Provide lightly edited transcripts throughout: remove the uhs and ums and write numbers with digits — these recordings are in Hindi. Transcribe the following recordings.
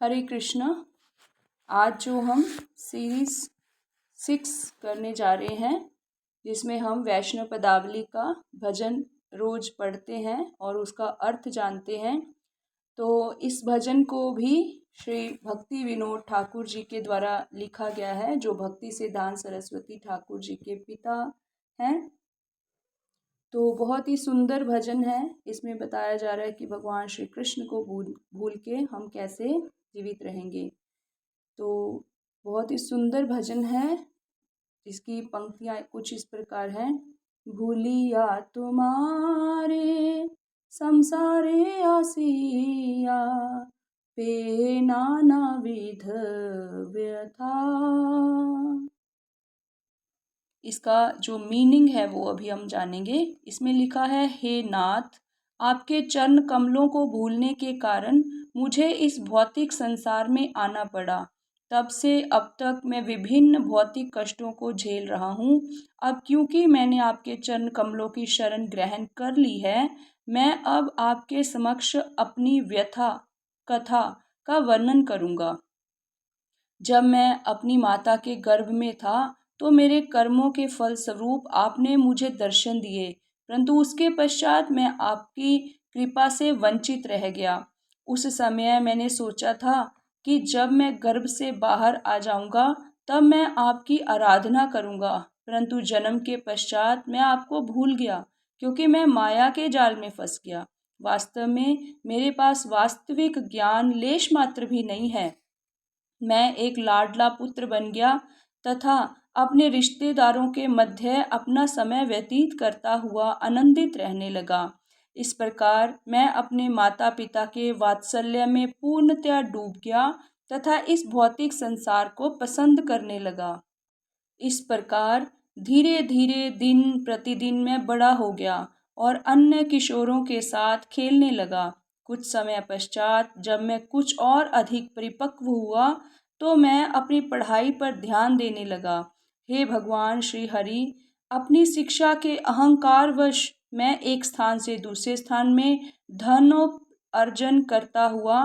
हरे कृष्णा। आज जो हम सीरीज़ 6 करने जा रहे हैं, जिसमें हम वैष्णव पदावली का भजन रोज पढ़ते हैं और उसका अर्थ जानते हैं। तो इस भजन को भी श्री भक्ति विनोद ठाकुर जी के द्वारा लिखा गया है, जो भक्ति सिद्धांत सरस्वती ठाकुर जी के पिता हैं। तो बहुत ही सुंदर भजन है। इसमें बताया जा रहा है कि भगवान श्री कृष्ण को भूल के हम कैसे जीवित रहेंगे। तो बहुत ही सुंदर भजन है। इसकी पंक्तियाँ कुछ इस प्रकार हैं। भूलिया तुम्हारे संसारे आसिया, पे नाना विध व्यथा। इसका जो मीनिंग है वो अभी हम जानेंगे। इसमें लिखा है, हे नाथ, आपके चरण कमलों को भूलने के कारण मुझे इस भौतिक संसार में आना पड़ा। तब से अब तक मैं विभिन्न भौतिक कष्टों को झेल रहा हूँ। अब क्योंकि मैंने आपके चरण कमलों की शरण ग्रहण कर ली है, मैं अब आपके समक्ष अपनी व्यथा कथा का वर्णन करूँगा। जब मैं अपनी माता के गर्भ में था तो मेरे कर्मों के फलस्वरूप आपने मुझे दर्शन दिए, परंतु उसके पश्चात मैं आपकी कृपा से वंचित रह गया। उस समय मैंने सोचा था कि जब मैं गर्भ से बाहर आ जाऊंगा तब मैं आपकी आराधना करूंगा, परंतु जन्म के पश्चात मैं आपको भूल गया क्योंकि मैं माया के जाल में फंस गया। वास्तव में मेरे पास वास्तविक ज्ञान लेश मात्र भी नहीं है। मैं एक लाडला पुत्र बन गया तथा अपने रिश्तेदारों के मध्य अपना समय व्यतीत करता हुआ आनंदित रहने लगा। इस प्रकार मैं अपने माता पिता के वात्सल्य में पूर्णतया डूब गया तथा इस भौतिक संसार को पसंद करने लगा। इस प्रकार धीरे धीरे दिन प्रतिदिन मैं बड़ा हो गया और अन्य किशोरों के साथ खेलने लगा। कुछ समय पश्चात जब मैं कुछ और अधिक परिपक्व हुआ तो मैं अपनी पढ़ाई पर ध्यान देने लगा। हे भगवान श्री हरि, अपनी शिक्षा के अहंकारवश मैं एक स्थान से दूसरे स्थान में धनोपार्जन करता हुआ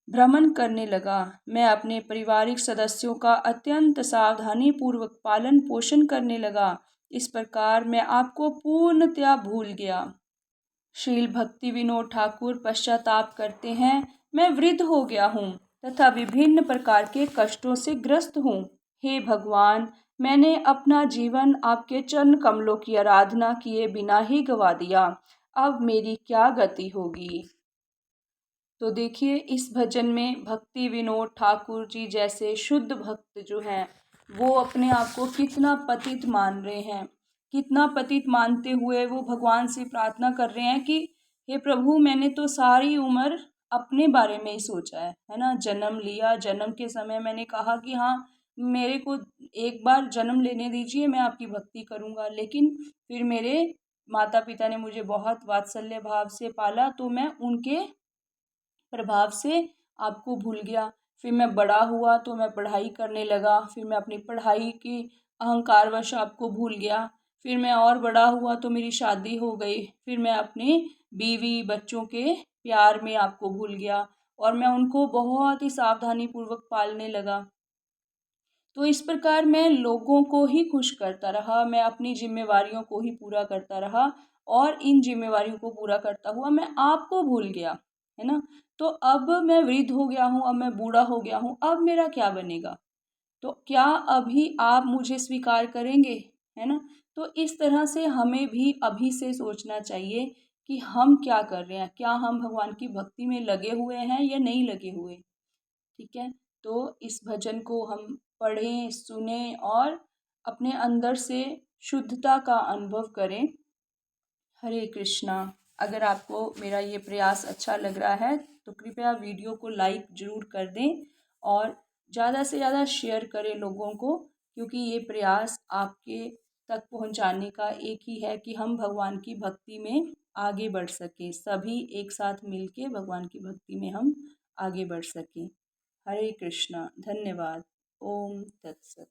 भ्रमण करने लगा। मैं अपने पारिवारिक सदस्यों का अत्यंत सावधानी पूर्वक पालन पोषण करने लगा। इस प्रकार मैं आपको पूर्णतया भूल गया। श्रील भक्ति विनोद ठाकुर पश्चाताप करते हैं, मैं वृद्ध हो गया हूँ तथा विभिन्न प्रकार के कष्टों से ग्रस्त हूँ। हे भगवान, मैंने अपना जीवन आपके चरण कमलों की आराधना किए बिना ही गवा दिया। अब मेरी क्या गति होगी। तो देखिए, इस भजन में भक्ति विनोद ठाकुर जी जैसे शुद्ध भक्त जो हैं वो अपने आप को कितना पतित मान रहे हैं। कितना पतित मानते हुए वो भगवान से प्रार्थना कर रहे हैं कि हे प्रभु, मैंने तो सारी उम्र अपने बारे में ही सोचा है ना। जन्म लिया, जन्म के समय मैंने कहा कि हाँ, मेरे को एक बार जन्म लेने दीजिए, मैं आपकी भक्ति करूँगा। लेकिन फिर मेरे माता पिता ने मुझे बहुत वात्सल्य भाव से पाला तो मैं उनके प्रभाव से आपको भूल गया। फिर मैं बड़ा हुआ तो मैं पढ़ाई करने लगा, फिर मैं अपनी पढ़ाई की अहंकारवश आपको भूल गया। फिर मैं और बड़ा हुआ तो मेरी शादी हो गई, फिर मैं अपने बीवी बच्चों के प्यार में आपको भूल गया और मैं उनको बहुत ही सावधानी पूर्वक पालने लगा। तो इस प्रकार मैं लोगों को ही खुश करता रहा, मैं अपनी जिम्मेवारियों को ही पूरा करता रहा और इन जिम्मेवारियों को पूरा करता हुआ मैं आपको भूल गया, है ना। तो अब मैं वृद्ध हो गया हूँ, अब मैं बूढ़ा हो गया हूँ, अब मेरा क्या बनेगा। तो क्या अभी आप मुझे स्वीकार करेंगे, है ना। तो इस तरह से हमें भी अभी से सोचना चाहिए कि हम क्या कर रहे हैं, क्या हम भगवान की भक्ति में लगे हुए हैं या नहीं लगे हुए। ठीक है। तो इस भजन को हम पढ़ें, सुने और अपने अंदर से शुद्धता का अनुभव करें। हरे कृष्णा। अगर आपको मेरा ये प्रयास अच्छा लग रहा है तो कृपया वीडियो को लाइक ज़रूर कर दें और ज़्यादा से ज़्यादा शेयर करें लोगों को, क्योंकि ये प्रयास आपके तक पहुंचाने का एक ही है कि हम भगवान की भक्ति में आगे बढ़ सकें, सभी एक साथ मिलके भगवान की भक्ति में हम आगे बढ़ सकें। हरे कृष्णा। धन्यवाद। ओम तत्सत।